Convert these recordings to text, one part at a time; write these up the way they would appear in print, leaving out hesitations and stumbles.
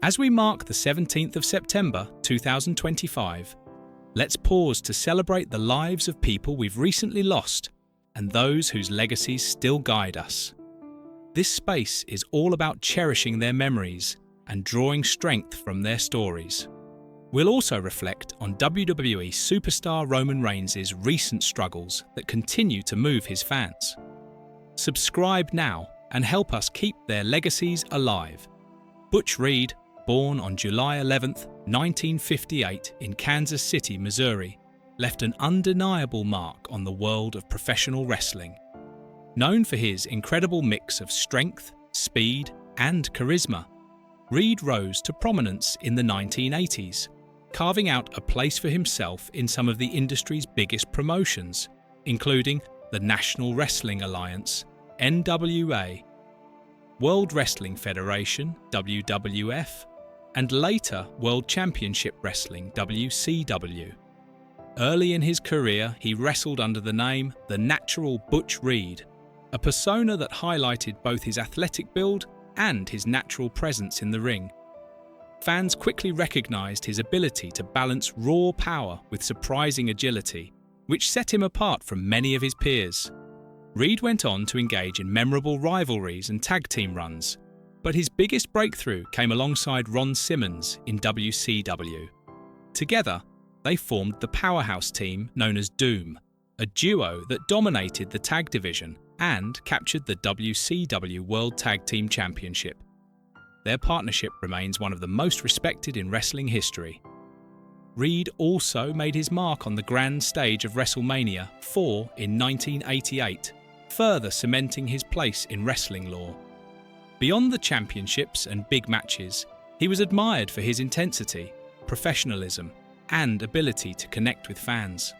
As we mark the 17th of September 2025, let's pause to celebrate the lives of people we've recently lost and those whose legacies still guide us. This space is all about cherishing their memories and drawing strength from their stories. We'll also reflect on WWE superstar Roman Reigns' recent struggles that continue to move his fans. Subscribe now and help us keep their legacies alive. Butch Reed, born on July 11, 1958 in Kansas City, Missouri, left an undeniable mark on the world of professional wrestling. Known for his incredible mix of strength, speed, and charisma, Reed rose to prominence in the 1980s, carving out a place for himself in some of the industry's biggest promotions, including the National Wrestling Alliance, NWA, World Wrestling Federation, WWF, and later World Championship Wrestling, WCW. Early in his career, he wrestled under the name The Natural Butch Reed, a persona that highlighted both his athletic build and his natural presence in the ring. Fans quickly recognized his ability to balance raw power with surprising agility, which set him apart from many of his peers. Reed went on to engage in memorable rivalries and tag team runs, but his biggest breakthrough came alongside Ron Simmons in WCW. Together, they formed the powerhouse team known as Doom, a duo that dominated the tag division and captured the WCW World Tag Team Championship. Their partnership remains one of the most respected in wrestling history. Reed also made his mark on the grand stage of WrestleMania 4 in 1988, further cementing his place in wrestling lore. Beyond the championships and big matches, he was admired for his intensity, professionalism, and ability to connect with fans.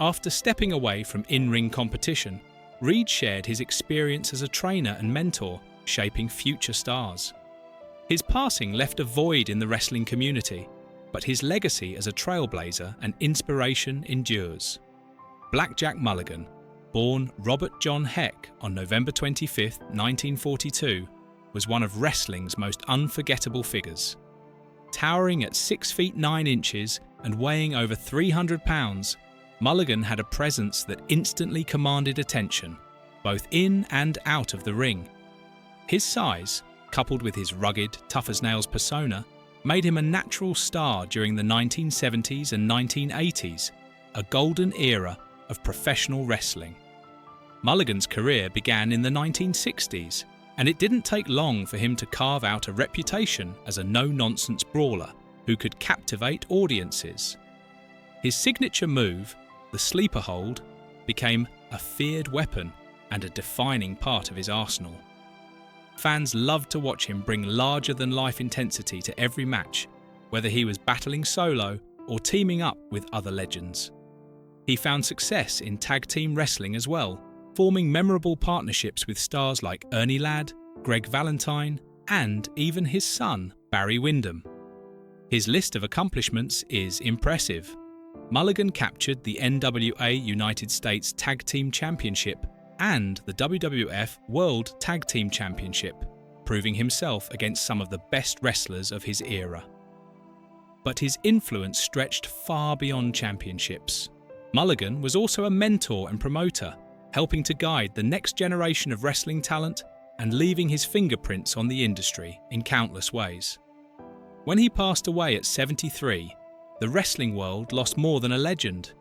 After stepping away from in-ring competition, Reed shared his experience as a trainer and mentor, shaping future stars. His passing left a void in the wrestling community, but his legacy as a trailblazer and inspiration endures. Blackjack Mulligan, born Robert John Heck on November 25, 1942, was one of wrestling's most unforgettable figures. Towering at 6 feet 9 inches and weighing over 300 pounds, Mulligan had a presence that instantly commanded attention, both in and out of the ring. His size, coupled with his rugged, tough-as-nails persona, made him a natural star during the 1970s and 1980s, a golden era of professional wrestling. Mulligan's career began in the 1960s, and it didn't take long for him to carve out a reputation as a no-nonsense brawler who could captivate audiences. His signature move, the sleeper hold, became a feared weapon and a defining part of his arsenal. Fans loved to watch him bring larger-than-life intensity to every match, whether he was battling solo or teaming up with other legends. He found success in tag team wrestling as well, forming memorable partnerships with stars like Ernie Ladd, Greg Valentine, and even his son, Barry Windham. His list of accomplishments is impressive. Mulligan captured the NWA United States Tag Team Championship and the WWF World Tag Team Championship, proving himself against some of the best wrestlers of his era. But his influence stretched far beyond championships. Mulligan was also a mentor and promoter, helping to guide the next generation of wrestling talent and leaving his fingerprints on the industry in countless ways. When he passed away at 73, the wrestling world lost more than a legend.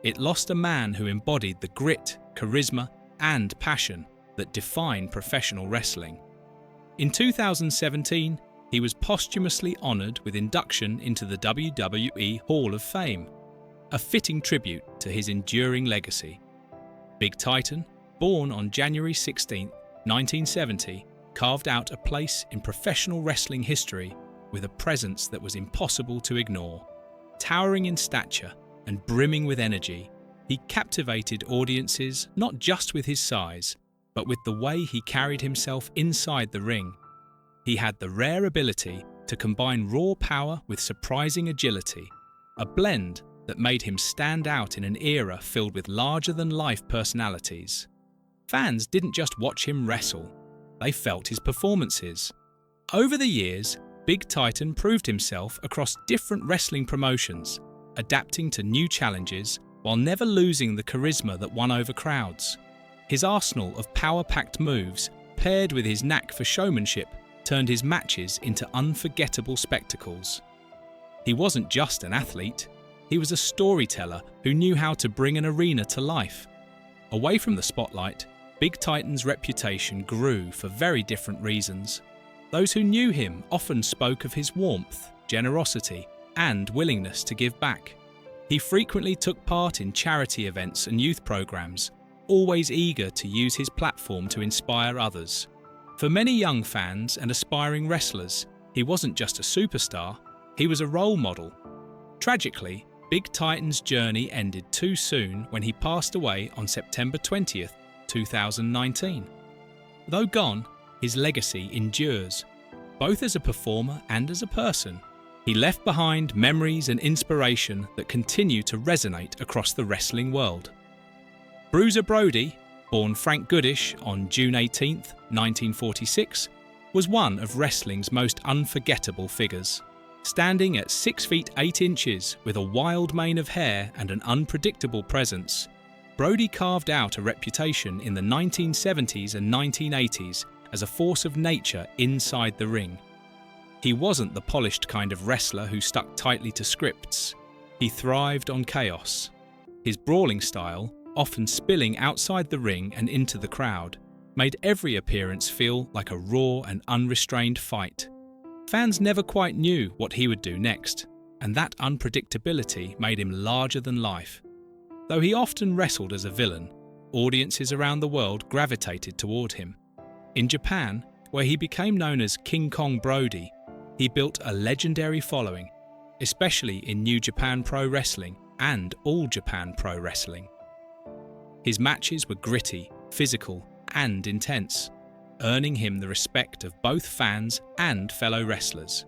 It lost a man who embodied the grit, charisma, and passion that define professional wrestling. In 2017, he was posthumously honored with induction into the WWE Hall of Fame, a fitting tribute to his enduring legacy. Big Titan, born on January 16, 1970, carved out a place in professional wrestling history with a presence that was impossible to ignore. Towering in stature and brimming with energy, he captivated audiences not just with his size, but with the way he carried himself inside the ring. He had the rare ability to combine raw power with surprising agility, a blend that made him stand out in an era filled with larger-than-life personalities. Fans didn't just watch him wrestle, they felt his performances. Over the years, Big Titan proved himself across different wrestling promotions, adapting to new challenges while never losing the charisma that won over crowds. His arsenal of power-packed moves, paired with his knack for showmanship, turned his matches into unforgettable spectacles. He wasn't just an athlete, he was a storyteller who knew how to bring an arena to life. Away from the spotlight, Big Titan's reputation grew for very different reasons. Those who knew him often spoke of his warmth, generosity, and willingness to give back. He frequently took part in charity events and youth programs, always eager to use his platform to inspire others. For many young fans and aspiring wrestlers, he wasn't just a superstar, he was a role model. Tragically, Big Titan's journey ended too soon when he passed away on September 20th, 2019. Though gone, his legacy endures, both as a performer and as a person. He left behind memories and inspiration that continue to resonate across the wrestling world. Bruiser Brody, born Frank Goodish on June 18, 1946, was one of wrestling's most unforgettable figures. Standing at 6 feet 8 inches with a wild mane of hair and an unpredictable presence, Brody carved out a reputation in the 1970s and 1980s as a force of nature inside the ring. He wasn't the polished kind of wrestler who stuck tightly to scripts. He thrived on chaos. His brawling style, often spilling outside the ring and into the crowd, made every appearance feel like a raw and unrestrained fight. Fans never quite knew what he would do next, and that unpredictability made him larger than life. Though he often wrestled as a villain, audiences around the world gravitated toward him. In Japan, where he became known as King Kong Brody, he built a legendary following, especially in New Japan Pro Wrestling and All Japan Pro Wrestling. His matches were gritty, physical, and intense, earning him the respect of both fans and fellow wrestlers.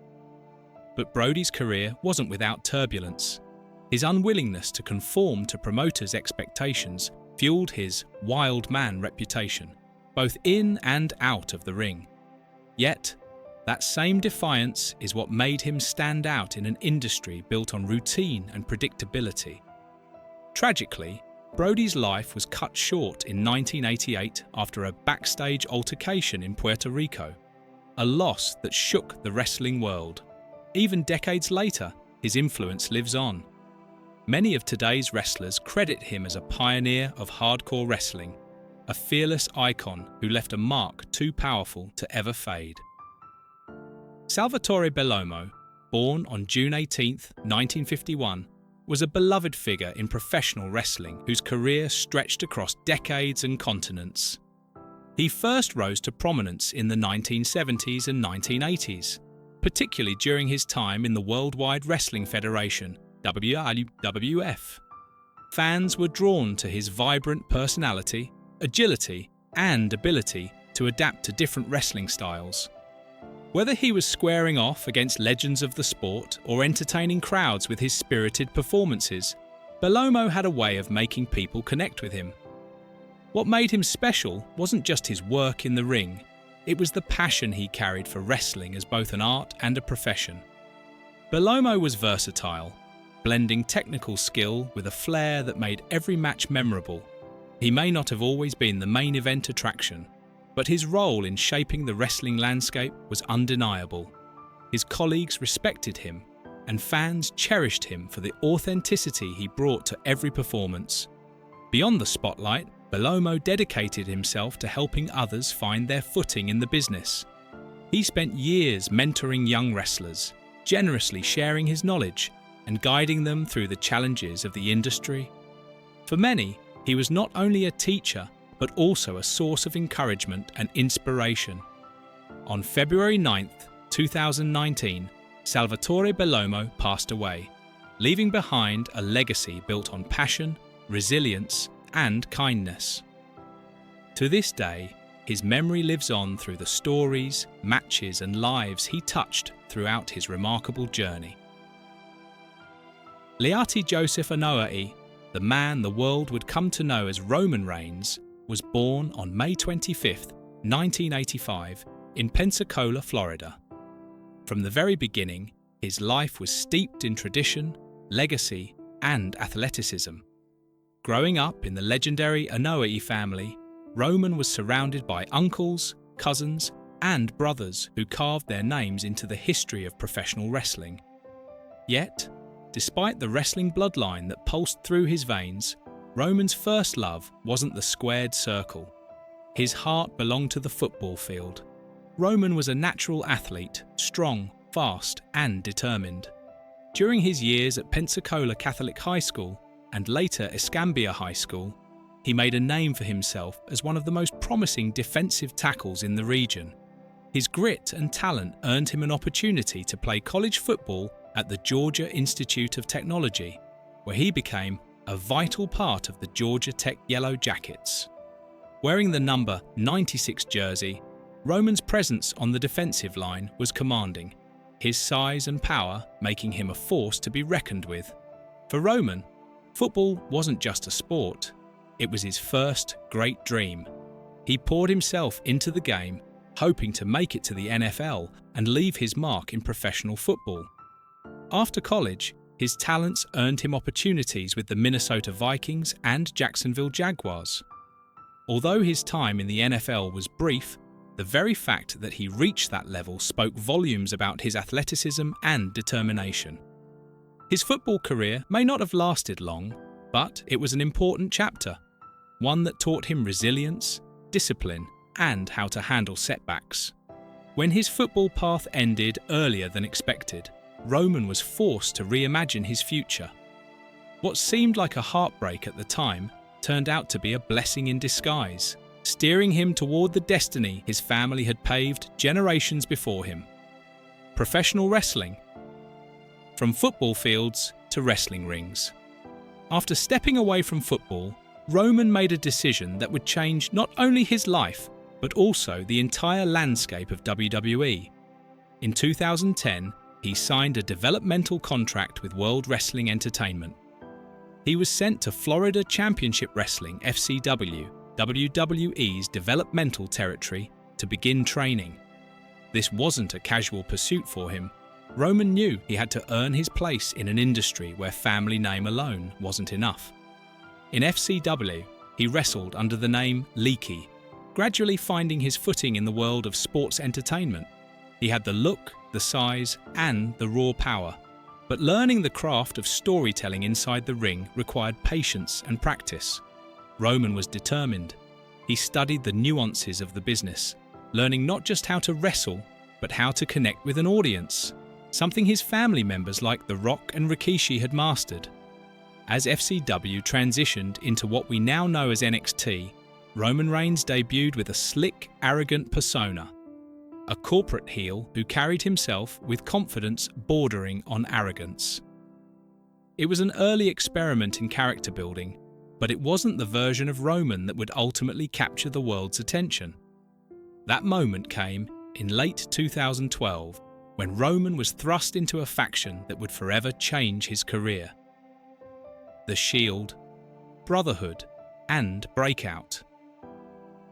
But Brody's career wasn't without turbulence. His unwillingness to conform to promoters' expectations fueled his wild man reputation, both in and out of the ring. Yet, that same defiance is what made him stand out in an industry built on routine and predictability. Tragically, Brody's life was cut short in 1988 after a backstage altercation in Puerto Rico, a loss that shook the wrestling world. Even decades later, his influence lives on. Many of today's wrestlers credit him as a pioneer of hardcore wrestling, a fearless icon who left a mark too powerful to ever fade. Salvatore Bellomo, born on June 18, 1951, was a beloved figure in professional wrestling whose career stretched across decades and continents. He first rose to prominence in the 1970s and 1980s, particularly during his time in the Worldwide Wrestling Federation, WWF. Fans were drawn to his vibrant personality, agility, and ability to adapt to different wrestling styles. Whether he was squaring off against legends of the sport or entertaining crowds with his spirited performances, Bellomo had a way of making people connect with him. What made him special wasn't just his work in the ring, it was the passion he carried for wrestling as both an art and a profession. Bellomo was versatile, blending technical skill with a flair that made every match memorable. He may not have always been the main event attraction, but his role in shaping the wrestling landscape was undeniable. His colleagues respected him, and fans cherished him for the authenticity he brought to every performance. Beyond the spotlight, Bellomo dedicated himself to helping others find their footing in the business. He spent years mentoring young wrestlers, generously sharing his knowledge and guiding them through the challenges of the industry. For many, he was not only a teacher, but also a source of encouragement and inspiration. On February 9, 2019, Salvatore Bellomo passed away, leaving behind a legacy built on passion, resilience, and kindness. To this day, his memory lives on through the stories, matches, and lives he touched throughout his remarkable journey. Leati Joseph Anoa'i, the man the world would come to know as Roman Reigns, was born on May 25, 1985, in Pensacola, Florida. From the very beginning, his life was steeped in tradition, legacy, and athleticism. Growing up in the legendary Inoue family, Roman was surrounded by uncles, cousins, and brothers who carved their names into the history of professional wrestling. Yet, despite the wrestling bloodline that pulsed through his veins, Roman's first love wasn't the squared circle. His heart belonged to the football field. Roman was a natural athlete, strong, fast, and determined. During his years at Pensacola Catholic High School and later Escambia High School, he made a name for himself as one of the most promising defensive tackles in the region. His grit and talent earned him an opportunity to play college football at the Georgia Institute of Technology, where he became a vital part of the Georgia Tech Yellow Jackets. Wearing the number 96 jersey, Roman's presence on the defensive line was commanding, his size and power making him a force to be reckoned with. For Roman, football wasn't just a sport, it was his first great dream. He poured himself into the game, hoping to make it to the NFL and leave his mark in professional football. After college, his talents earned him opportunities with the Minnesota Vikings and Jacksonville Jaguars. Although his time in the NFL was brief, the very fact that he reached that level spoke volumes about his athleticism and determination. His football career may not have lasted long, but it was an important chapter, one that taught him resilience, discipline, and how to handle setbacks. When his football path ended earlier than expected, Roman was forced to reimagine his future. What seemed like a heartbreak at the time turned out to be a blessing in disguise, steering him toward the destiny his family had paved generations before him. Professional wrestling. From football fields to wrestling rings. After stepping away from football, Roman made a decision that would change not only his life, but also the entire landscape of WWE. In 2010, he signed a developmental contract with World Wrestling Entertainment. He was sent to Florida Championship Wrestling (FCW), WWE's developmental territory, to begin training. This wasn't a casual pursuit for him. Roman knew he had to earn his place in an industry where family name alone wasn't enough. In FCW, he wrestled under the name Leaky, gradually finding his footing in the world of sports entertainment. He had the look, the size, and the raw power. But learning the craft of storytelling inside the ring required patience and practice. Roman was determined. He studied the nuances of the business, learning not just how to wrestle, but how to connect with an audience, something his family members like The Rock and Rikishi had mastered. As FCW transitioned into what we now know as NXT, Roman Reigns debuted with a slick, arrogant persona, a corporate heel who carried himself with confidence bordering on arrogance. It was an early experiment in character building, but it wasn't the version of Roman that would ultimately capture the world's attention. That moment came in late 2012, when Roman was thrust into a faction that would forever change his career. The Shield, Brotherhood, and Breakout.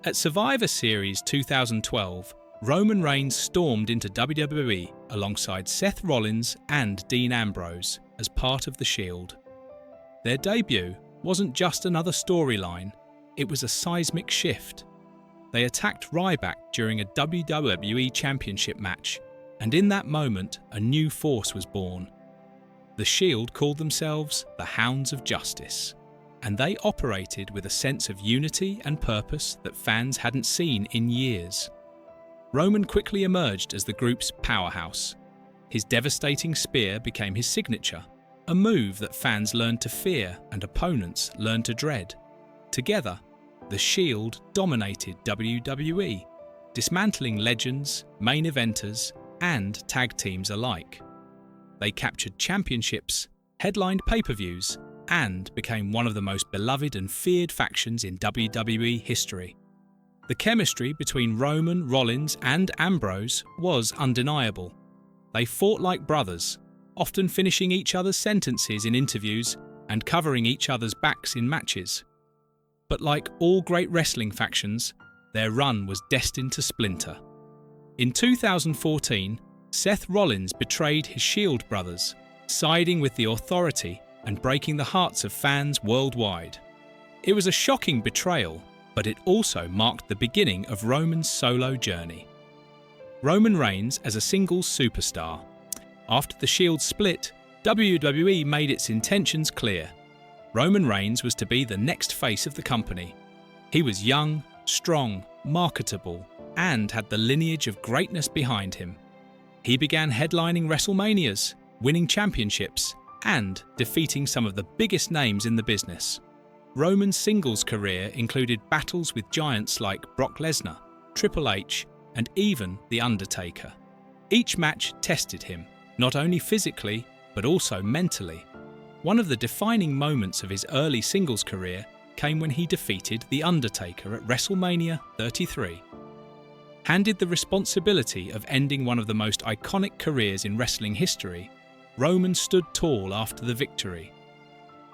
At Survivor Series 2012, Roman Reigns stormed into WWE alongside Seth Rollins and Dean Ambrose as part of The Shield. Their debut wasn't just another storyline, it was a seismic shift. They attacked Ryback during a WWE Championship match, and in that moment, a new force was born. The Shield called themselves the Hounds of Justice, and they operated with a sense of unity and purpose that fans hadn't seen in years. Roman quickly emerged as the group's powerhouse. His devastating spear became his signature, a move that fans learned to fear and opponents learned to dread. Together, the Shield dominated WWE, dismantling legends, main eventers, and tag teams alike. They captured championships, headlined pay-per-views, and became one of the most beloved and feared factions in WWE history. The chemistry between Roman, Rollins, and Ambrose was undeniable. They fought like brothers, often finishing each other's sentences in interviews and covering each other's backs in matches. But like all great wrestling factions, their run was destined to splinter. In 2014, Seth Rollins betrayed his Shield brothers, siding with the authority and breaking the hearts of fans worldwide. It was a shocking betrayal, but it also marked the beginning of Roman's solo journey. Roman Reigns as a singles superstar. After the Shield split, WWE made its intentions clear. Roman Reigns was to be the next face of the company. He was young, strong, marketable, and had the lineage of greatness behind him. He began headlining WrestleManias, winning championships, and defeating some of the biggest names in the business. Roman's singles career included battles with giants like Brock Lesnar, Triple H, and even The Undertaker. Each match tested him, not only physically, but also mentally. One of the defining moments of his early singles career came when he defeated The Undertaker at WrestleMania 33. Handed the responsibility of ending one of the most iconic careers in wrestling history, Roman stood tall after the victory.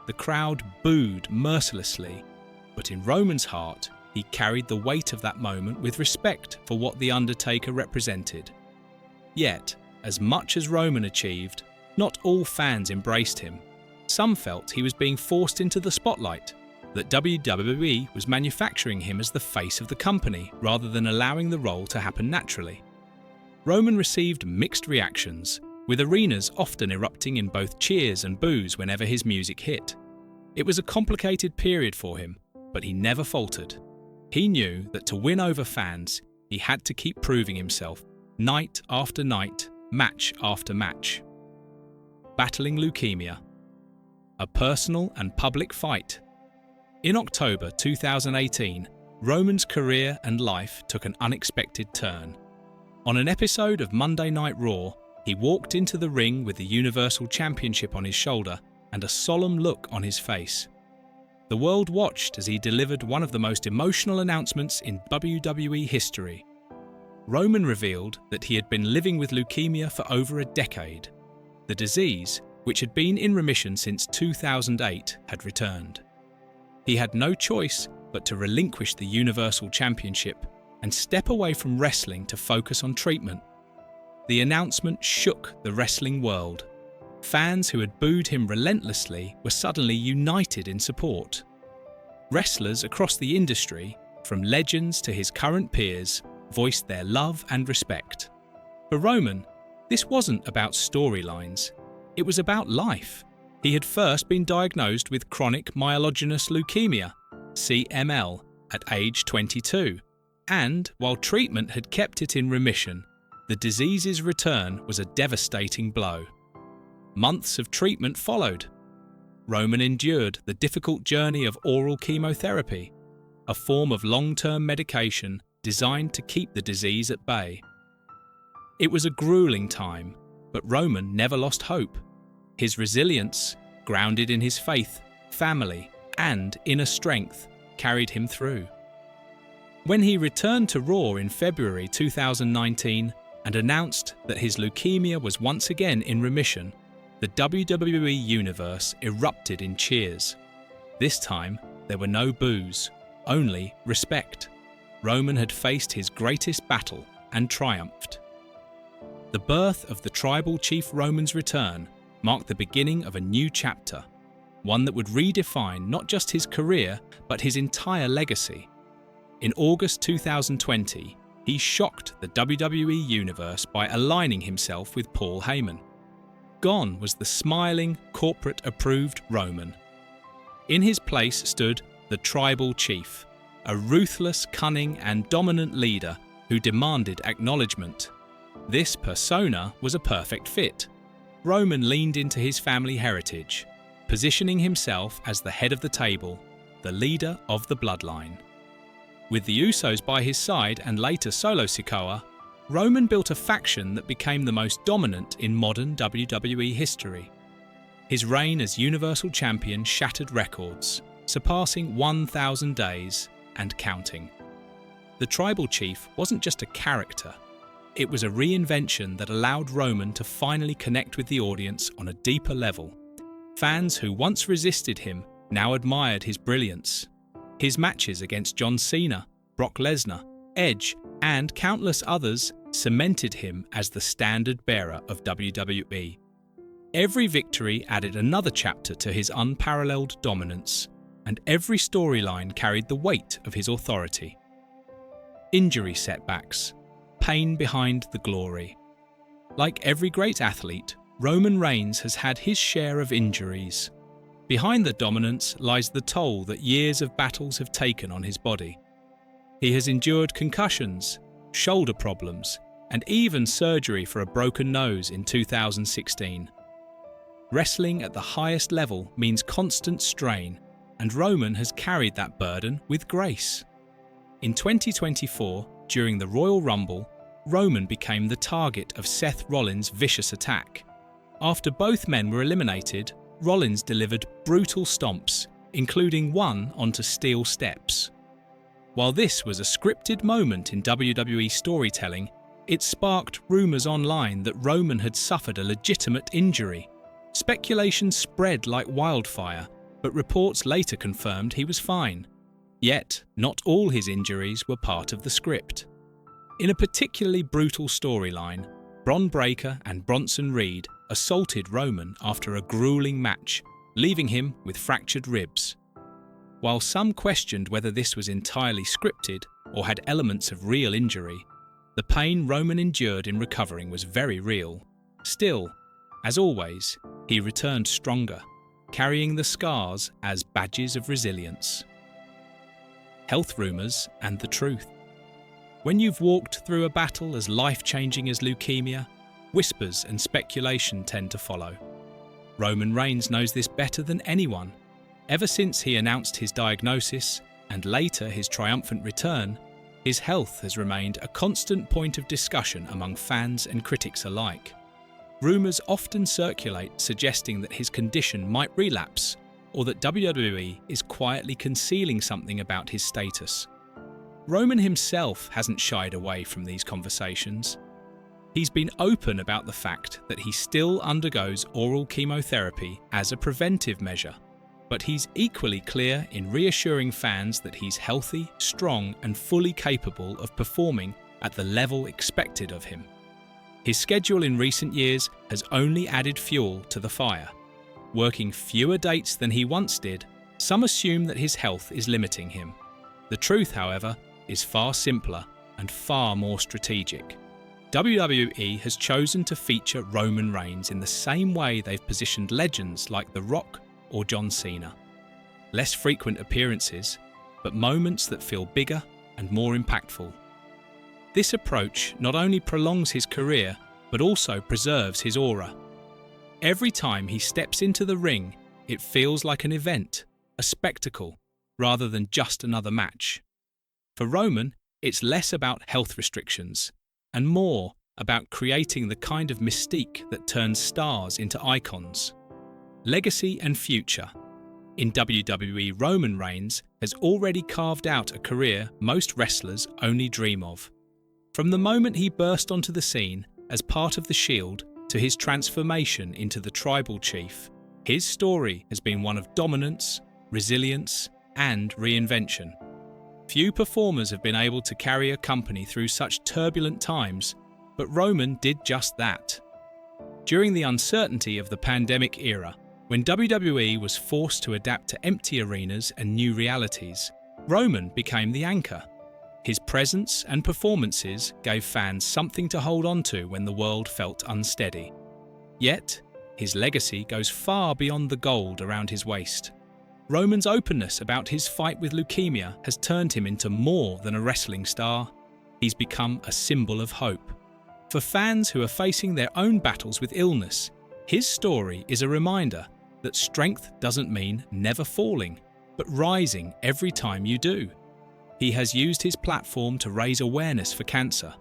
The crowd booed mercilessly, but in Roman's heart, he carried the weight of that moment with respect for what The Undertaker represented. Yet, as much as Roman achieved, not all fans embraced him. Some felt he was being forced into the spotlight, that WWE was manufacturing him as the face of the company rather than allowing the role to happen naturally. Roman received mixed reactions, with arenas often erupting in both cheers and boos whenever his music hit. It was a complicated period for him, but he never faltered. He knew that to win over fans, he had to keep proving himself, night after night, match after match. Battling leukemia. A personal and public fight. In October 2018, Roman's career and life took an unexpected turn. On an episode of Monday Night Raw, he walked into the ring with the Universal Championship on his shoulder and a solemn look on his face. The world watched as he delivered one of the most emotional announcements in WWE history. Roman revealed that he had been living with leukemia for over a decade. The disease, which had been in remission since 2008, had returned. He had no choice but to relinquish the Universal Championship and step away from wrestling to focus on treatment. The announcement shook the wrestling world. Fans who had booed him relentlessly were suddenly united in support. Wrestlers across the industry, from legends to his current peers, voiced their love and respect. For Roman, this wasn't about storylines. It was about life. He had first been diagnosed with chronic myelogenous leukemia, CML, at age 22, and while treatment had kept it in remission, the disease's return was a devastating blow. Months of treatment followed. Roman endured the difficult journey of oral chemotherapy, a form of long-term medication designed to keep the disease at bay. It was a grueling time, but Roman never lost hope. His resilience, grounded in his faith, family, and inner strength, carried him through. When he returned to Raw in February 2019 and announced that his leukemia was once again in remission, the WWE Universe erupted in cheers. This time, there were no boos, only respect. Roman had faced his greatest battle and triumphed. The birth of the Tribal Chief Roman's return marked the beginning of a new chapter, one that would redefine not just his career, but his entire legacy. In August 2020, he shocked the WWE Universe by aligning himself with Paul Heyman. Gone was the smiling, corporate-approved Roman. In his place stood the Tribal Chief, a ruthless, cunning, and dominant leader who demanded acknowledgement. This persona was a perfect fit. Roman leaned into his family heritage, positioning himself as the head of the table, the leader of the bloodline. With the Usos by his side and later Solo Sikoa, Roman built a faction that became the most dominant in modern WWE history. His reign as Universal Champion shattered records, surpassing 1,000 days and counting. The Tribal Chief wasn't just a character. It was a reinvention that allowed Roman to finally connect with the audience on a deeper level. Fans who once resisted him now admired his brilliance. His matches against John Cena, Brock Lesnar, Edge, and countless others cemented him as the standard-bearer of WWE. Every victory added another chapter to his unparalleled dominance, and every storyline carried the weight of his authority. Injury setbacks, pain behind the glory. Like every great athlete, Roman Reigns has had his share of injuries. Behind the dominance lies the toll that years of battles have taken on his body. He has endured concussions, shoulder problems, and even surgery for a broken nose in 2016. Wrestling at the highest level means constant strain, and Roman has carried that burden with grace. In 2024, during the Royal Rumble, Roman became the target of Seth Rollins' vicious attack. After both men were eliminated, Rollins delivered brutal stomps, including one onto steel steps. While this was a scripted moment in WWE storytelling, it sparked rumours online that Roman had suffered a legitimate injury. Speculation spread like wildfire, but reports later confirmed he was fine. Yet, not all his injuries were part of the script. In a particularly brutal storyline, Bron Breakker and Bronson Reed assaulted Roman after a grueling match, leaving him with fractured ribs. While some questioned whether this was entirely scripted or had elements of real injury, the pain Roman endured in recovering was very real. Still, as always, he returned stronger, carrying the scars as badges of resilience. Health rumours and the truth. When you've walked through a battle as life-changing as leukemia, whispers and speculation tend to follow. Roman Reigns knows this better than anyone. Ever since he announced his diagnosis and later his triumphant return, his health has remained a constant point of discussion among fans and critics alike. Rumours often circulate suggesting that his condition might relapse or that WWE is quietly concealing something about his status. Roman himself hasn't shied away from these conversations. He's been open about the fact that he still undergoes oral chemotherapy as a preventive measure, but he's equally clear in reassuring fans that he's healthy, strong, and fully capable of performing at the level expected of him. His schedule in recent years has only added fuel to the fire. Working fewer dates than he once did, some assume that his health is limiting him. The truth, however, is far simpler and far more strategic. WWE has chosen to feature Roman Reigns in the same way they've positioned legends like The Rock or John Cena. Less frequent appearances, but moments that feel bigger and more impactful. This approach not only prolongs his career, but also preserves his aura. Every time he steps into the ring, it feels like an event, a spectacle, rather than just another match. For Roman, it's less about health restrictions, and more about creating the kind of mystique that turns stars into icons. Legacy and future. In WWE, Roman Reigns has already carved out a career most wrestlers only dream of. From the moment he burst onto the scene as part of the Shield to his transformation into the Tribal Chief, his story has been one of dominance, resilience, and reinvention. Few performers have been able to carry a company through such turbulent times, but Roman did just that. During the uncertainty of the pandemic era, when WWE was forced to adapt to empty arenas and new realities, Roman became the anchor. His presence and performances gave fans something to hold on to when the world felt unsteady. Yet, his legacy goes far beyond the gold around his waist. Roman's openness about his fight with leukemia has turned him into more than a wrestling star. He's become a symbol of hope. For fans who are facing their own battles with illness, his story is a reminder that strength doesn't mean never falling, but rising every time you do. He has used his platform to raise awareness for cancer,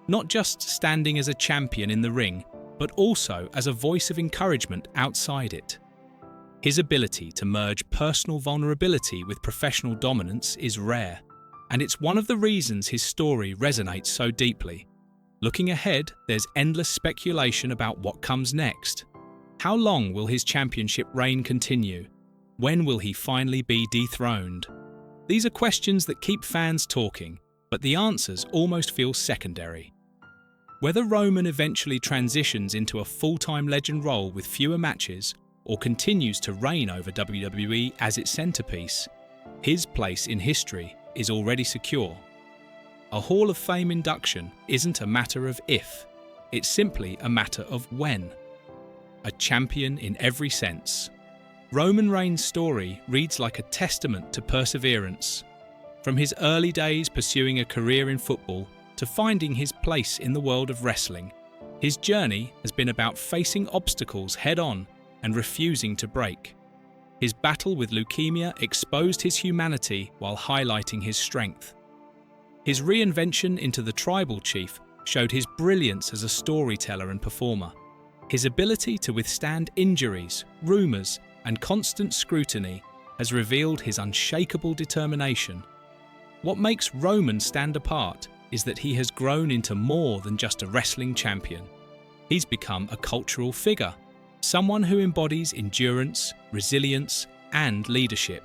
not just standing as a champion in the ring, but also as a voice of encouragement outside it. His ability to merge personal vulnerability with professional dominance is rare, and it's one of the reasons his story resonates so deeply. Looking ahead, there's endless speculation about what comes next. How long will his championship reign continue? When will he finally be dethroned? These are questions that keep fans talking, but the answers almost feel secondary. Whether Roman eventually transitions into a full-time legend role with fewer matches or continues to reign over WWE as its centerpiece, his place in history is already secure. A Hall of Fame induction isn't a matter of if, it's simply a matter of when. A champion in every sense. Roman Reigns' story reads like a testament to perseverance. From his early days pursuing a career in football to finding his place in the world of wrestling, his journey has been about facing obstacles head-on and refusing to break. His battle with leukemia exposed his humanity while highlighting his strength. His reinvention into the tribal chief showed his brilliance as a storyteller and performer. His ability to withstand injuries, rumours, and constant scrutiny has revealed his unshakable determination. What makes Roman stand apart is that he has grown into more than just a wrestling champion. He's become a cultural figure, someone who embodies endurance, resilience, and leadership.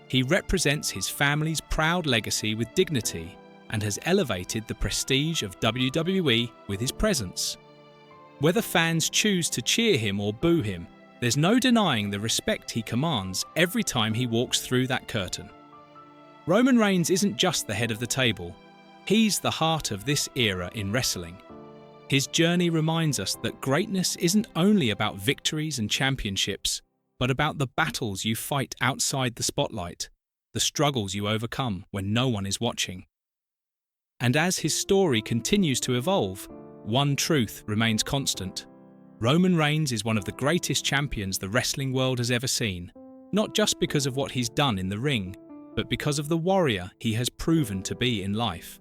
He represents his family's proud legacy with dignity and has elevated the prestige of WWE with his presence. Whether fans choose to cheer him or boo him, there's no denying the respect he commands every time he walks through that curtain. Roman Reigns isn't just the head of the table, he's the heart of this era in wrestling. His journey reminds us that greatness isn't only about victories and championships, but about the battles you fight outside the spotlight, the struggles you overcome when no one is watching. And as his story continues to evolve, one truth remains constant. Roman Reigns is one of the greatest champions the wrestling world has ever seen, not just because of what he's done in the ring, but because of the warrior he has proven to be in life.